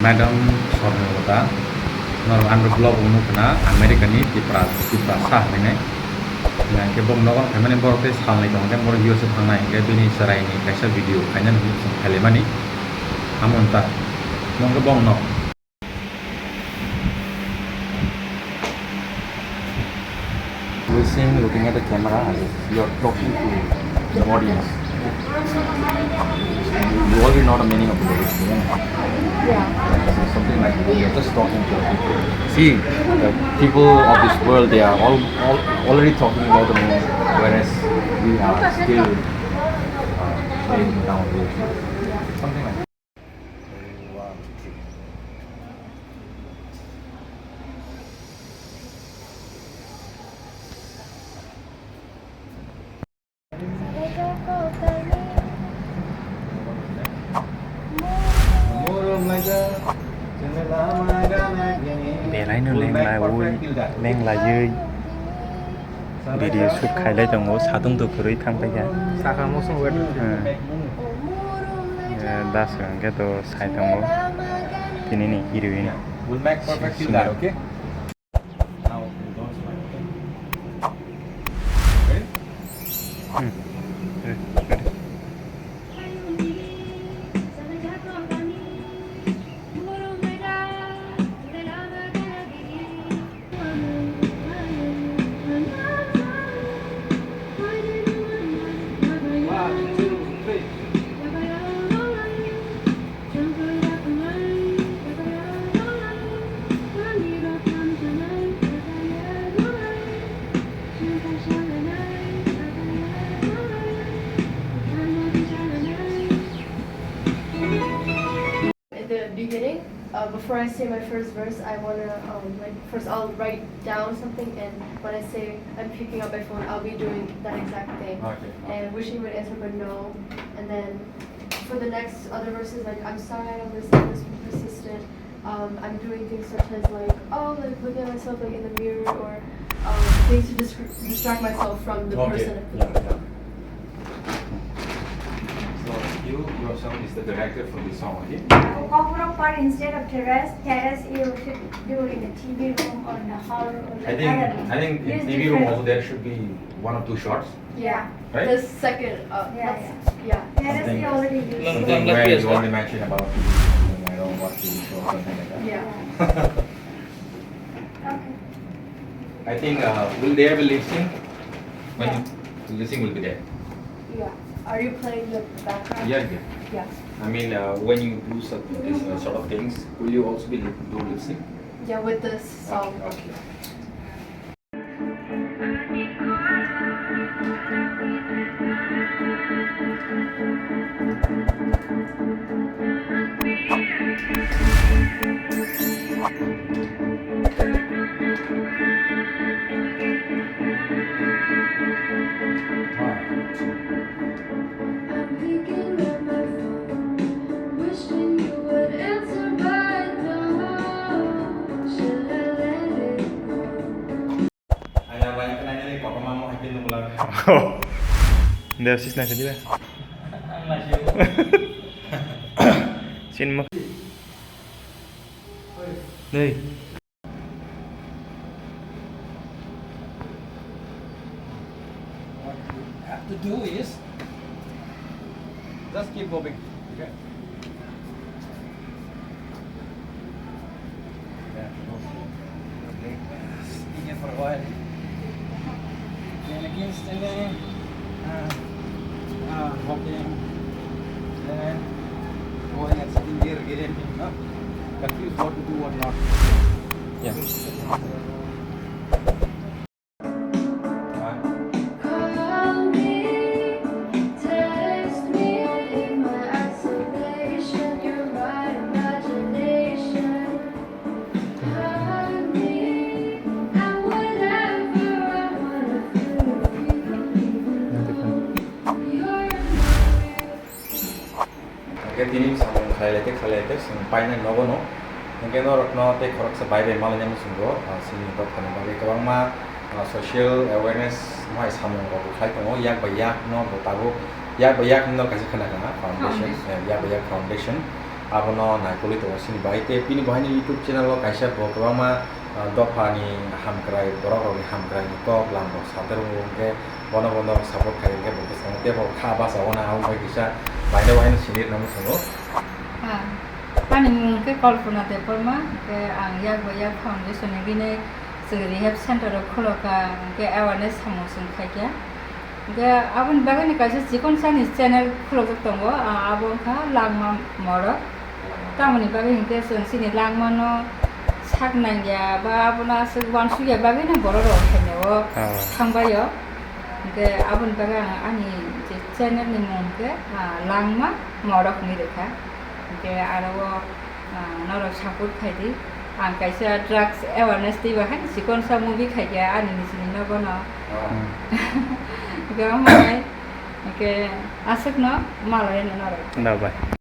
Madam Sornota nor under blog unu kena AMERICANI TIPRASA ini nah ke bom logon kemana borte salai tong kan bor US thangnai ke bini sarai ni kaisa video kanya ni kalemani amonta nong ke bom no listening looking at the camera as if you're talking to the audience. You already know the meaning of the lyrics, Yeah. so something like you're just talking to people. See, the people of this world, they are all already talking about the meaning, whereas we are still laying down lyrics. Something like that. बेरायनो लेंला यै video shoot खायलाय दङ सादुं दुखुरै थांबाय दासो ओंखायथ' साइ दङ दिनैनि heroin We'll make perfect till that, okay? Now don't smile, okay? Ready? Beginning, before I say my first verse, I wanna first I'll write down something, and when I say I'm picking up my phone, I'll be doing that exact thing. Okay. And wishing would answer, but no. And then for the next other verses, like I'm sorry I don't listen, this persistent. I'm doing things such as looking at myself like in the mirror, or things to distract myself from the person. Yeah. So you yourself is the director for this song, okay? Corporate part instead of terrace you should do in the TV room or in the hall. Or I think in Use TV room different- also there should be one or two shots, Yeah. right? The second, yeah. Terrace you already used. Something where you already mentioned about TV, I don't know what TV show or something like that. Yeah. Okay. I think will there be lip sync? When the lip sync will be there. Yeah. Are you playing the background? Yeah. Yeah. I mean, when you do this sort of things, will you also be do lip sync? Yeah, with this song. Okay. Đều xích này chứ xin mất đây What you have to do is just keep moving. Okay. Yeah. Okay. Sitting for a while. Then again standing. Walking. Then going and sitting here again. Confused what to do, what not. Yeah. Kini samung khalete paina nogono ngeno rokno te khorok sa bai bai malanya musungo sini dot khane bagai kabangma social awareness mai samung ko khai tongo yak bai yak no botago yak bai yak no kasi khana kana foundation yak bai yak foundation abono naikoli to sini bai te pini bahani YouTube channel lo kaisa bo kwama dofani hamkrai borok ni hamkrai ni ko lambo sater ke bono bono support khai ke bo samte bo kha ba sa ona au bai kisa bai da bai sini namu sango Pani mung ke kalpuna Debbarma ke ang Yagwaya Foundation ni bine rehab center kholoka ke awareness samusung khaikya ke abun bagani kaisa jikon sani channel kholok tongo abon kha langma moro tamani bagani ke sini langma no saknangya ba abuna se wansuya bagani bororo khenewo khangbayo ke abun bagang ani je channel ni mung ke langma moro khni rekha ke aro noro support khaidi ang kaisa drugs awareness ti bahan sikon sa movie khaja ani ni sini no bono gamai ke asuk no malai no noro Dah bye.